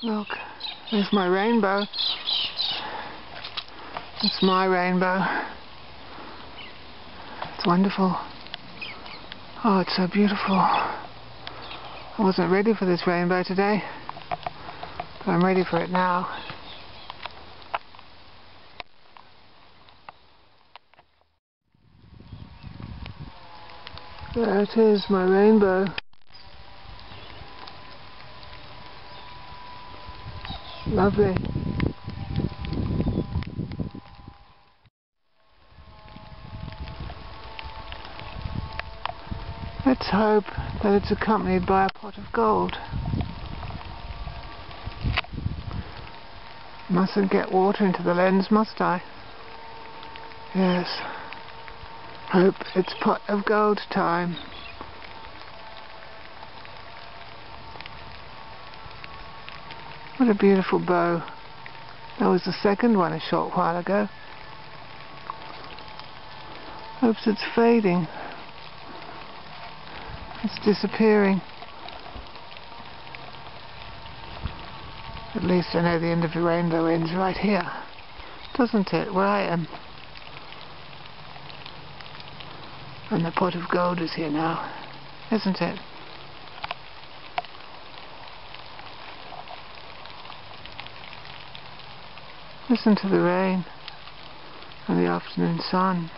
Look, there's my rainbow. It's my rainbow. It's wonderful. Oh, it's so beautiful. I wasn't ready for this rainbow today, but I'm ready for it now. There it is, my rainbow. Lovely. Let's hope that it's accompanied by a pot of gold. Mustn't get water into the lens, must I? Yes. Hope it's pot of gold time. What a beautiful bow. That was the second one a short while ago. Hopes it's fading. It's disappearing. At least I know the end of the rainbow ends right here, doesn't it, where I am? And the pot of gold is here now, isn't it? Listen to the rain and the afternoon sun.